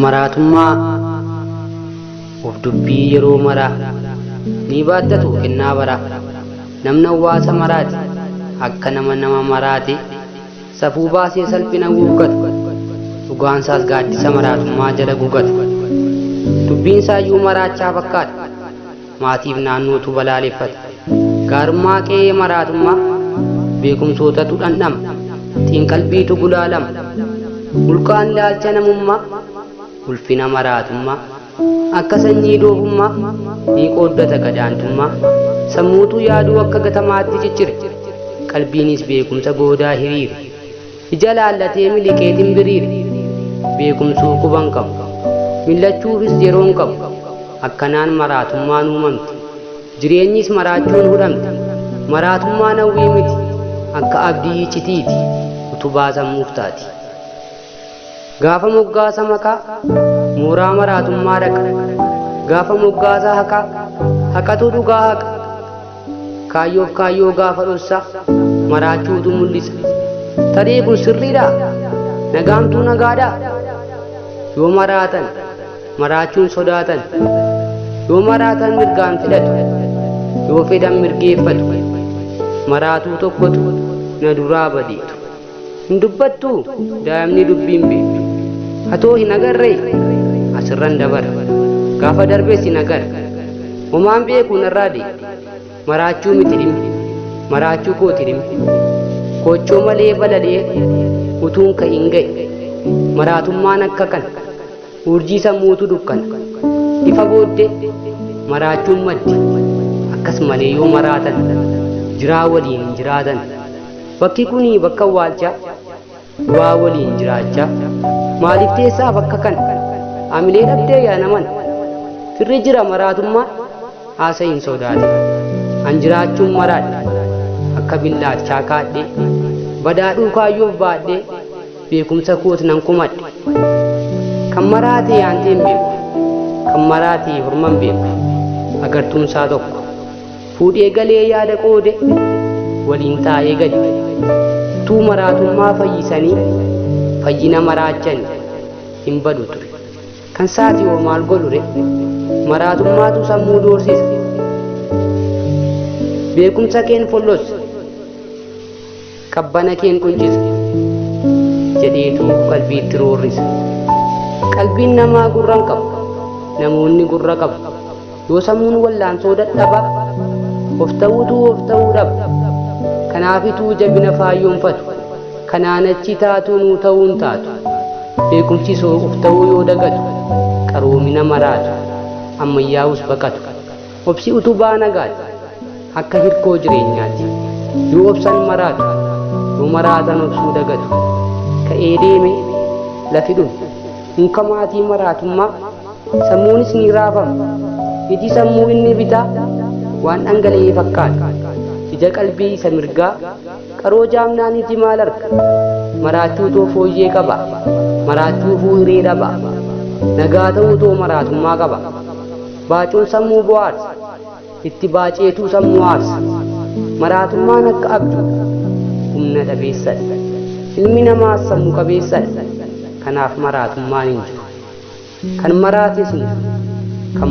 Maraatummaa of dubbii yeroo maraa ni baaddatu kennaa bara. Namni hawaasa maraati akka nama maraati safuu baasee salphina guuggatu. Dhugaansaas gaaddisa maraatummaa jala guuggatu. Dubbiin isaayyuu maraachaa fakkaata. Maatiif naannootu balaaleffata. Gaarummaa qe'ee maraatummaa beekumsootatu dhandhama. Xiinqalbiitu gulaalama. Mulqaan ilaalcha namummaa ulfina maraatummaa akka sanyii doofummaa ni qooddata gadaantummaa. Sammuutu yaaduu akka gatamaatti ciccire. Qalbiinis beekumsa goodaa hiriire. Ija laallatee miliqee timbiriire. Beekumsuu quban qabu. Millachuufis yeroon qabu. Akkanaan maraatummaan uumamte. Jireenyis maraachuun hudhamte. Maraatummaan hawwii miti akka abdii icitiiti utubaa sammuuf taati. Gaafa moggaasa makaa mooraa maraatummaa dhaqa. Gaafa moggaasa haqaa haqatu dhugaa haqa. Kaayyoof kaayyoo gaafa dhossaa maraachuutu mul'isa. Tarii kun sirriidhaa? Nagaamtuu nagaadhaa? Yoo maraatan maraachuun sodaatan. Yoo maraatan mirgaan fidhatu. Yoo fedhan mirgeeffatu. Maraatuu tokkotu na duraa badeetu. Hin dubbattuu daa'imni dubbiin beektu. Hatoo hin agarree asirran dabara. Gaafa darbees hin agarre. Homaan beekuu narraa deema. Maraachuu miti dhimmi. Maraachuu kooti dhimmi. Kochoo malee balalee utuun ka hin ga'e. Maraatummaan akka kana. Urjii sammuutu dukkana. Ifa booddee maraachuun maddi. Akkas malee yoo maraatan jiraa waliin hin jiraatan. Bakki kunii bakka awwaalchaa du'aa waliin jiraachaa. Maaliif teessaa bakka kana? Amilee dhabdee yaa naman. Firri jira maraatummaa haasa hin sodaate. An jiraachuun maraadhe akka billaachaa kaadhee. Badaadhuu kaayyoof baadhee beekumsa kooti nan kumadhe. Kan maraatee yaanteen beeku. Kan maraatee horman beeku. Agartuunsaa tokko. Fuudhee galee yaada qoode waliin taa'ee gadi. Tuu maraatummaa fayyisanii fayyina maraachanii hin badu ture. Kan saati hoo maal godhure maraatummaatu sammuu doorsisa. Beekumsa keen follossa qabbana keen quncisa jedheetu qalbiitti roorrisa. Qalbiin namaa gurra hin qabu. Namoonni gurra qabu. Yoo sammuun wallaansoo dadhabaa of ta'uu dhaba. Kanaafituu jabina faayyoonfatu. Kanaan achi taatu nuu ta'uu hin taatu. Beekumsi of ta'uu yoo dagatu qaroomina maraatu. Ammayyaa'us baqatu. Obsi utubaa nagaati akka hirkoo jireenyaati. Yoo obsan maraatu yoo maraatan obsuu dagatu. Ka'ee deeme lafi dhume. Muka maatii maraatummaa sammuunis ni raafama. Iji sammuu inni bitaa waan dhangala'ee fakkaata. Ija qalbii isa mirgaa qaroo jaamnaan iji maal arga? Maraachuu too fooyyee qaba. Maraachuu fuuree dhaba. Nagaa ta'uu too maraatummaa qaba. Baacuun sammuu bohaarsa. Itti baaceetuu sammuu aarsa. Maraatummaan akka abjuu humna dhabeessadha. Ilmi namaas sammuu qabeessadha. Kanaaf maraatummaan hin jiru. Kan maraates hin jiru.